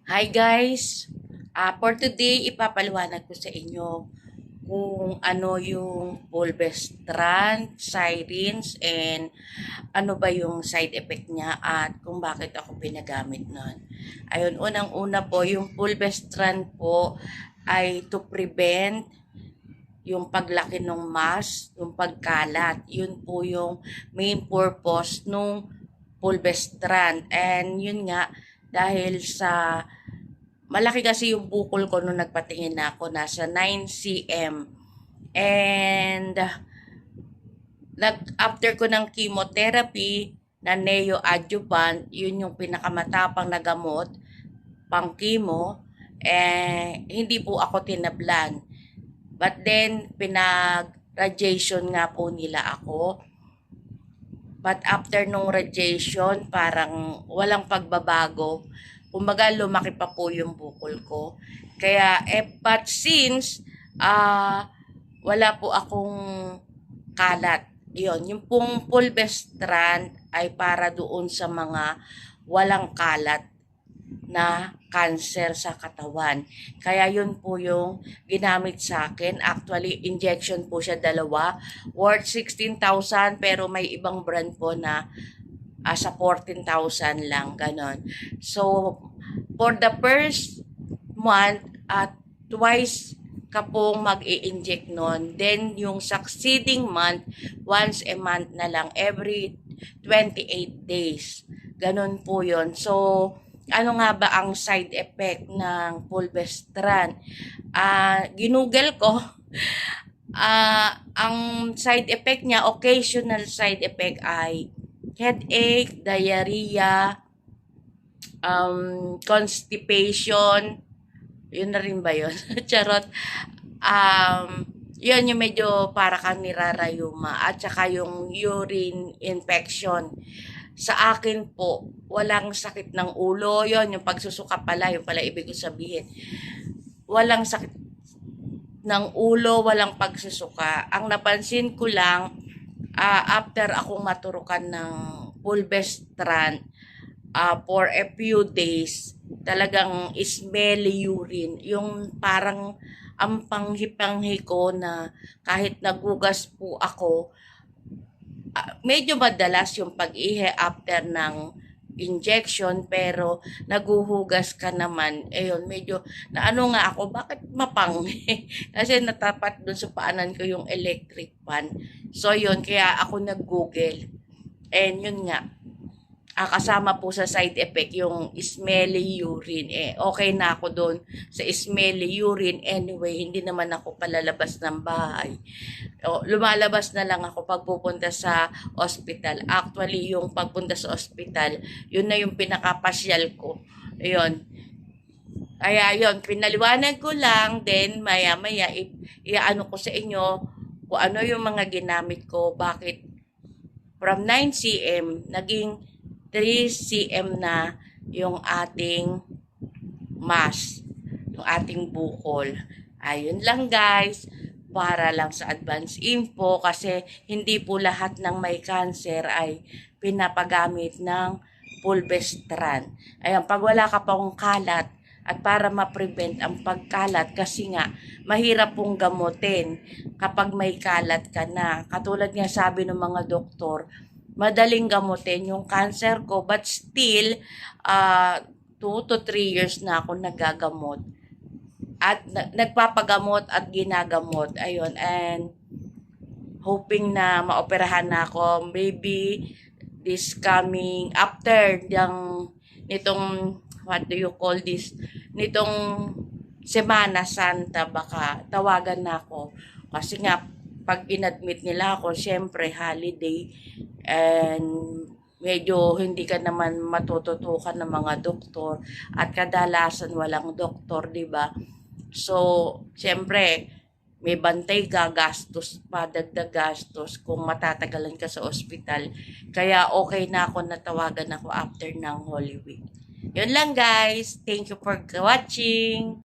Hi guys! For today, ipapaliwanag ko sa inyo kung ano yung fulvestrant, sirens, and ano ba yung side effect niya at kung bakit ako pinagamit nun. Ayun, unang-una po, yung fulvestrant po ay to prevent yung paglaki ng mass, yung pagkalat. Yun po yung main purpose nung fulvestrant. And yun nga, dahil sa malaki kasi yung bukol ko nung nagpatingin na ako, nasa 9 cm. And after ko ng chemotherapy na neoadjuvant, yun yung pinakamatapang na gamot, pang chemo, hindi po ako tinablan. But then, pinag-radiation nga po nila ako. But after nung radiation, parang walang pagbabago. Kumbaga, lumaki pa po yung bukol ko. Kaya, but since, wala po akong kalat. Yun, yung pong fulvestrant ay para doon sa mga walang kalat na cancer sa katawan. Kaya yun po yung ginamit sa akin. Actually, injection po siya dalawa. Worth 16,000 pero may ibang brand po na sa 14,000 lang. Ganon. So, for the first month at twice ka pong mag-i-inject nun. Then, yung succeeding month, once a month na lang, every 28 days. Ganon po yun. So, ano nga ba ang side effect ng fulvestrant? Ginugel ko, ang side effect niya, occasional side effect ay headache, diarrhea, constipation, yun na rin ba yun? Charot. Yun yung medyo para kang nirarayuma at saka yung urine infection. Sa akin po, walang sakit ng ulo. Yon yung pagsusuka pala, yung pala ibig ko sabihin. Walang sakit ng ulo, walang pagsusuka. Ang napansin ko lang, after akong maturukan ng fulvestrant, for a few days, talagang smelly urine. Yung parang ang panghipanghi ko na kahit nagugas po ako, medyo madalas yung pag-ihi after ng injection pero naguhugas ka naman ayun medyo na ano nga ako bakit mapanghi kasi natapat doon sa paanan ko yung electric fan so yun kaya ako nag-google and yun nga kasama po sa side effect yung smelly urine. Okay na ako doon sa smelly urine. Anyway, hindi naman ako palalabas ng bahay. Lumalabas na lang ako pag pupunta sa hospital. Actually, yung pagpunta sa hospital, yun na yung pinakapasyal ko. Ayun. Kaya yun, pinaliwanag ko lang, then maya-maya, iaano ko sa inyo kung ano yung mga ginamit ko, bakit from 9 cm, naging 3 cm na yung ating mass, yung ating bukol. Ayun lang guys, para lang sa advance info kasi hindi po lahat ng may cancer ay pinapagamit ng fulvestrant. Ayan, pag wala ka pang kalat at para ma-prevent ang pagkalat kasi nga mahirap pong gamutin kapag may kalat ka na. Katulad nga sabi ng mga doktor, madaling gamutin yung cancer ko but still 2 to 3 years na ako nagagamot at nagpapagamot at ginagamot ayun and hoping na maoperahan na ako maybe this coming after nitong what do you call this nitong Semana Santa baka tawagan na ako kasi nga pag inadmit nila ako syempre holiday and medyo hindi ka naman matututukan ng mga doktor at kadalasan walang doktor, di ba? So, syempre, may bantay ka, gastos pa, dagdag gastos kung matatagalan ka sa ospital. Kaya okay na ako natawagan ako after ng Holy Week. Yun lang guys. Thank you for watching.